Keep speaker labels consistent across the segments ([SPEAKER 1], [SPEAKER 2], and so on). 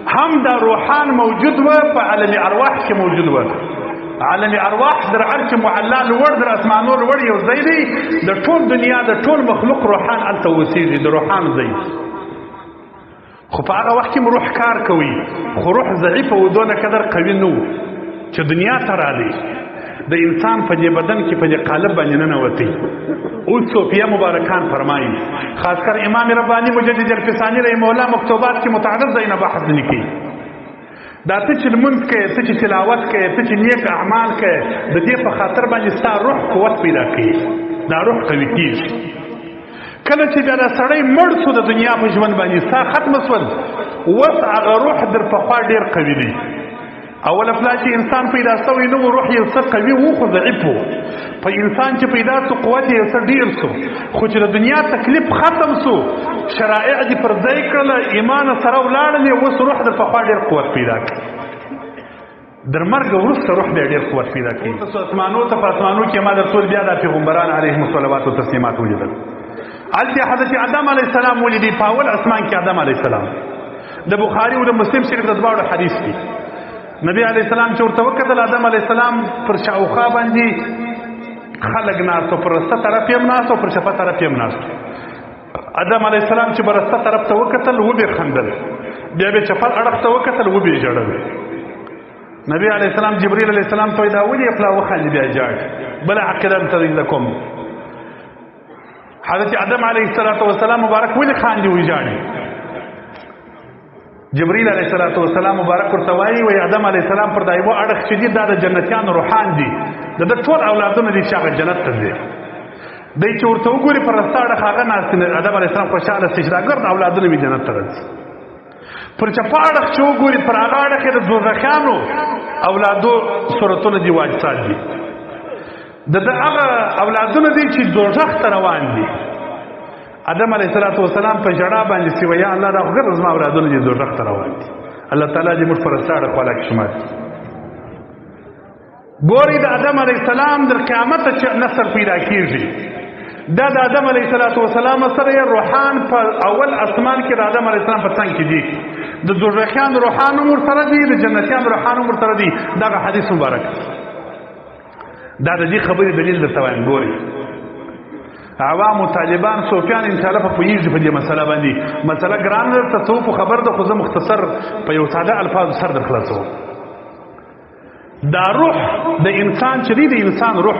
[SPEAKER 1] هم دا روحان موجود و په عالم ارواح کې موجود و. عالم ارواح در عرش معلا لوړ در اسمانو لوړ یو ځای دی د ټول دنیا د ټول مخلوق روحان هلته اوسېږي د روحان ځای. خو په هغه وخت کې روح کار کوي خو روح ضعیف او دونه قدر قوي نه و چې دنیا ته راغلی د انسان په دې بدن کې په دې قالب باندې ننوتی. اوس صوفیه مبارکان فرمایي خاص کر امام رباني مجدد الفساني رحمه الله مکتوبات کې متعدد ځایونه بحث لیکي دا ته چې لمونځ کوې ته چې تلاوت کوې ته چې نیک اعمال کوې د دې په خاطر باندې ستا روح قوت پیدا کوي دا روح قوي کېږي. کله چې بیا دا سړی مړ شو د دنیا په ژوند باندې ستا ختمه شول اوس هغه روح در پخوا ډېر قوي دی. اول افلا چې انسان پیدا شوی نو روح یو څه قوي و خو ضعیف و. په انسان چې پیدا شو قوت یې یو څه ډېر شو خو چې د دنیا تکلیف ختم شو شرائع دې پر ځای کړله ایمان سره ولاړلې اوس روح در پخوا ډېر قوت پیدا کړي. در مرګ وروسته روح بیا ډېر قوت پیدا کوي. اسمانو ته په اسمانو کې ما درته بیا د پیغمبران علیهم الصلوات والتسلیمات ولیدل. هلته حضرت آدم علیه السلام ولیدي په اول اسمان کې آدم علیه السلام. د بخاري او د مسلم شریف د دواړو حدیث دی. نبی علیه السلام چې ورته وکتل آدم علیه السلام پر شاوخوا باندې خلق ناستو پر رسته طرف یې هم ناستو پر چپه طرف یې هم ناستو. آدم علیه السلام چې به رسته طرف ته وکتل وبې خندل بیا به چپه اړخ ته وکتل وبې ژړل. نبی علیه السلام جبریل علیه السلام ته دا ولې پلا وخاندې بیا ژاړ بله عقیده م ته کوم. حضرت آدم علیه السلام مبارک ولې خاندي وی ژاړي؟ جبریل علیه السلام مبارک ورته وایي وایي آدم علیه السلام پر دا یوه اړخ چې دي دا د جنتیانو روحان دي د ده ټول اولادونه دي چې هغه جنت ته ځي. دی چې ورته وګوري پر رسته اړخ هغه ناست آدم علیه السلام خوشحاله شي چې دا ګرد اولادونه مې جنت ته راځي. پر چپه اړخ چې وګوري پر هغه اړخ یې د دوزخیانو اولادو صورتونه دي واجسات دي د ده هغه اولادونه دي چې دوزخ ته روان دي. آدم علیه السلام په ژړا باندې سي وایي یا الله دا خو ګرد زما اولادونه دي دوزخ ته روان دي. الله تعالی دې موږ په رسته اړخ والا کې شمار کړي. ګورئ د آدم علیه السلام در قیامته چې نسل پیدا کېږي دا د آدم علیه السلام سره یې روحان په اول اسمان کې د آدم علیه السلام په څنګ کې دي د دوزخیانو روحان هم ورسره دي د جنتیانو روحان هم ورسره دي. دغه حدیث مبارک دا د دې خبرې دلیل درته وایم. ګورئ عوام و طالبان صوفیان انشاءالله په پوهېږي په دې مسله باندې. مسله ګرانه ده تصوف خبر ده خو زه مختصر په یو ساده الفاظو سر در خلاصوم. دا روح د انسان چې دی د انسان روح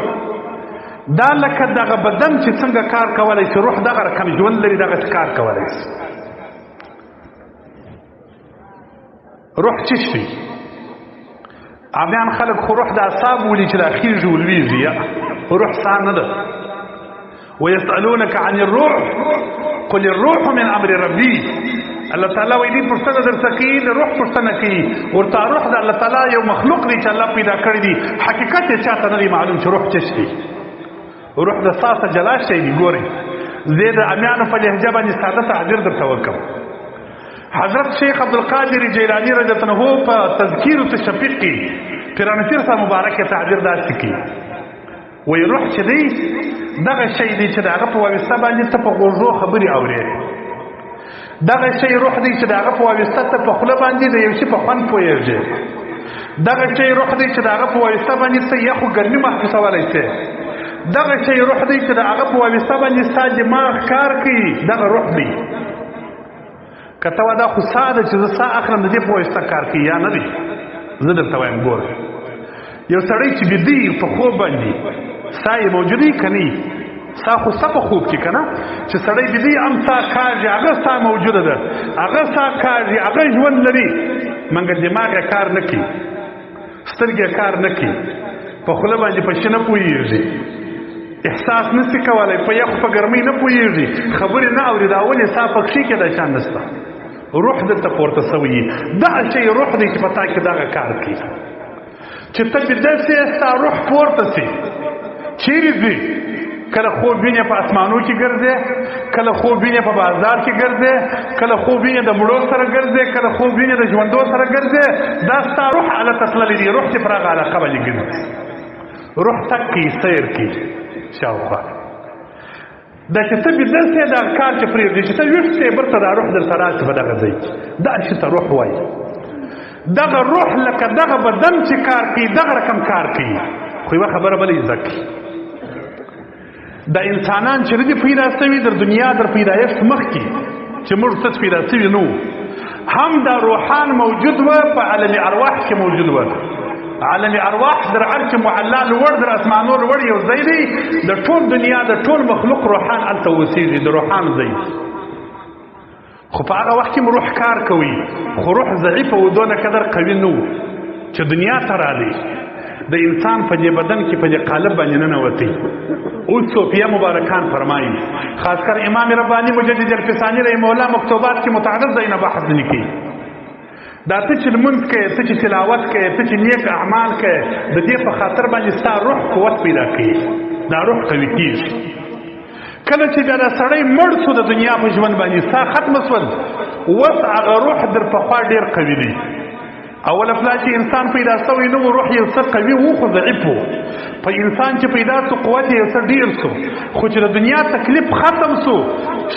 [SPEAKER 1] دا لکه دغه بدن چې څنګه کار کولی شي روح دغه رقم ژوند لري دغسې کار کولی شي. روح څه شي؟ عامیان خلک خو روح د اعصاب ولي چې دا خیږي ولویږي روح سا نه ده. ويسألونك عن الروح قل الروح من امر ربي. الله تعالی وایي دې پوښتنه درته کوي د روح پوښتنه کوي ورته روح د الله تعالی یو مخلوق دی چې الله پیدا کړی دی. حقیقت یې چاته نه دی معلوم چې روح څه شي. روح د ساسه جلا شی دی. ګورئ زه د امیانو په لهجه باندې ساده تعبیر درته وکړم. حضرت شیخ عبدالقادر جیلانی رضی الله عنه په تذکیر التشفیق کې پیرانفیر صاحب مبارک تعبیر داسې کوي وایي روح چې دی دغه شی دی چې د هغه په واسطه باندې ته په غوږو خبرې اورې. دغه شی روح دی چې د هغه په واسطه ته په خوله باندې د یو شي په خوند پوهېږې. دغه شی روح دی چې د هغه په واسطه باندې ته یخ و ګرمي محسوسولی شې. دغه شی روح دی چې د هغه په واسطه باندې ستا دماغ کار کوي. دغه روح دی. که ته دا خو سا ده چې زه سا اخلم د دې په واسطه کار کوي یا نه دی؟ زه درته وایم ګوره یو سړی چې بیده په خوب باندې سا یې موجودی که نه سا خو سا په خوب کې که نه چې سړی بیده هم سا کاږي هغه سا موجوده ده هغه سا کاږي هغه ژوند لري مګر دماغ یې کار نه کوي سترګې یې کار نه کوي په خوله باندې په شي نه پوهېږي احساس نشي کولی په یخ په ګرمۍ نه پوهېږي خبرې نه اوري دا ولې سا په کښې کې دا شان نشته روح دلته پورته سوی دغه شی روح دی چې په تا کې دغه کار کوي چې ته بیده سې ستا روح پورته سي چیرې ځي کله خوب وینې په اسمانو کې ګرځې کله خوب وینې په بازار کې ګرځې کله خوب وینې د مړو سره ګرځې کله خوب وینې د ژوندو سره ګرځې دا ستا روح هلته تللی دی روح چې پر هغه علاقه باندې ګرځي روح تګ کوي سیر کوي شاوخوا دا چې ته بیده سې دا کار چې پرېږدي چې ته ویښ سې برته دا روح درته راشي په دغه ځای کې دا چې ته روح وایي دغه روح لکه دغه بدن چې کار کوي دغه رقم کار کوي. خو یوه خبره بله یې زده کړي، دا انسانان چې نه دي پیدا سوي در دنیا در پیدایښت مخکې چې موږ څه پیدا سوي نه وو، هم دا روحان موجود و په عالم ارواح کې موجود و. عالم ارواح در عرش معلا لوړ در اسمانو لوړ یو ځای دی، د ټول دنیا د ټول مخلوق روحان هلته اوسېږي، د روحان ځای. خو په هغه وخت کې روح کار کوي، خو روح ضعیفه و، دونه قدر قوي نه و چې دنیا ته راغلی د انسان په دې بدن کې په دې قالب باندې ننوتی. اوس صوفیه مبارکان فرمایي، خاص کر امام رباني مجدد الفساني رحمه الله مکتوبات کې متعدد ځایونه بحث لیکي. دا ته چې لمونځ کوې، ته چې تلاوت کوې، ته چې نیک اعمال کوې، د دې په خاطر باندې ستا روح قوت پیدا کوي، دا روح قوي کېږي. کله چې دا سړی مړ شو د دنیا په ژوند باندې ساه ختمه شول، اوس هغه روح در پخوا ډېر قوي دی. اول افلا چې انسان پیدا شوی نو روح یو څه قوي و خو ضعیف و. په انسان چې پیدا شو قوت یې څه ډېر شو، خو چې د دنیا تکلیف ختم شو،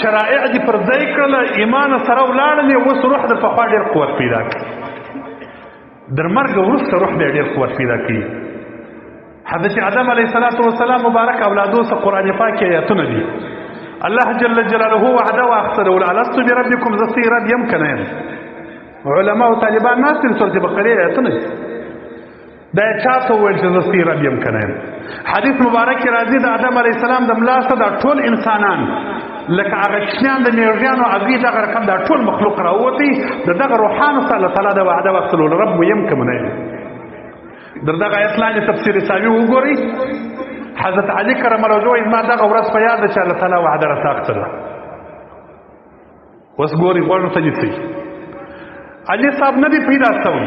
[SPEAKER 1] شرائع دې پر ځای کړله، ایمان سره ولاړلې، اوس روح در پخوا ډېر قوت پیدا کړي. در مرګ وروسته روح بیا ډېر قوت پیدا کوي. حضرت آدم علیه السلام مبارک اولادو سره قرآن پاک کې آیاتونه دي. الله جل جلاله وعده واخیستله، الست بربکم زه ستاسې رب یم که نه یم؟ علما او طالبان ناست دي، سورة بقرې آیاتونه دي. دا یې چا ته وویل چې زه ستاسې رب یم که نه یم؟ حدیث مبارک کې راځي د آدم علیه السلام د ملا څخه دا ټول انسانان لکه هغه کوچنیان د میږیانو هغوی دغه رقم دا ټول مخلوق راووتی، د دغه روحانو سره الله تعالی د وعده واخیستلو، رب مو یم که نه یم؟ در دغه آیت لاندې تفسیر ساوي وګورئ. حضرت علي کرم الله وجهه ما دغه ورځ په یاد ده چې الله تعالی وعده راته اخیستله. اوس ګورئ غوږ ته نیسئ، علي صاحب نه دی پیدا شوی.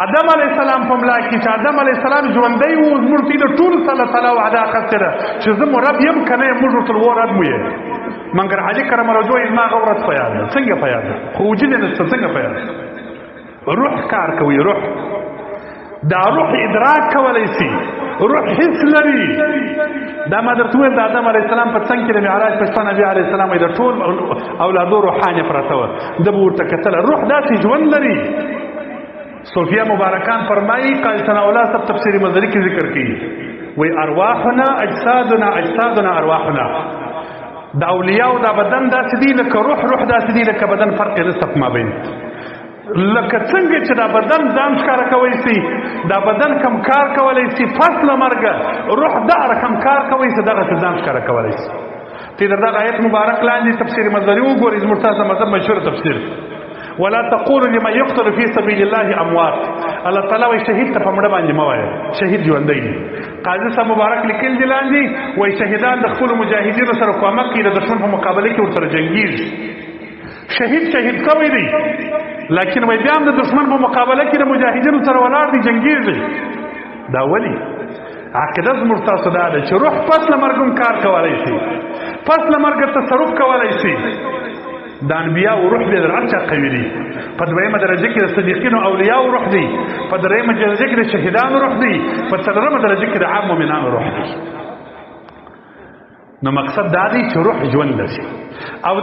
[SPEAKER 1] آدم علیه السلام په ملا کې چې آدم علیه السلام ژوندی و، زموږ ته د ټولو سره الله تعالی وعده اخیستې ده چې زه مو رب یم که نه یم؟ موږ ورته وویل رب مو یې. مګر علي کرم الله وجهه ما هغه ورځ په یاد ده. څنګه په یاد ده؟ خو وجود یې نشته، څنګه په یاد ده؟ روح کار کوي. روح دا روح ادراک کولی شي، روح حس لري. دا ما درته وویل د آدم علیه السلام په څنګ کې د معراج په شپه نبي علیه السلام د ټول اولادو روحانیه پرته وه، ده به ورته کتله. روح داسې ژوند لري. صوفیه مبارکان فرمایي، قاضي ثناءالله صاحب تفسیر مظهري کې ذکر کوي، وایي ارواحنا اجسادنا اجسادنا ارواحنا. د اولیاو دا بدن داسې دی لکه روح، روح داسې دی لکه بدن، فرق یې نشته په مابین. لکه څنګه چې دا بدن ځان ښکاره کولی شي، دا بدن کم کار کولی شي پس له مرګه، روح دغه کم کار کولی شي، دغسې ځان ښکاره کولی شي. ته د دغه آیت مبارک لاندې تفسیر مظهري وګورئ، زموږ تاسو مذهب مشهور تفسیر. ولا تقولوا لمن يقتل في سبيل الله اموات. الله تعالی وایي شهید ته په مړه باندې مه وایه، شهید ژوندی دی. قاضي صاحب مبارک لیکل دي لاندې، وایي شهیدان د خپلو مجاهدینو سره کومک کوي، د دښمن په مقابله کې ورسره جنګېږي. شهید شوی دی، لیکن وایي بیا هم د دښمن په مقابله کې د مجاهدینو سره ولاړ دی، جنګېږي. دا ولې؟ عقیده زموږ تاسو دا ده چې روح پس له مرګ هم کار کولی شي، پس له مرګه تصرف کولی شي. د انبیاو روح دی در هر چا قوي دی. په دویمه درجه کې د صدیقینو اولیاو روح دی، په دریمه درجه کې د شهیدانو روح دی، په څلورمه درجه کې د عام مؤمنانو روح دی. نو مقصد دا دی چې روح ژوند لري. او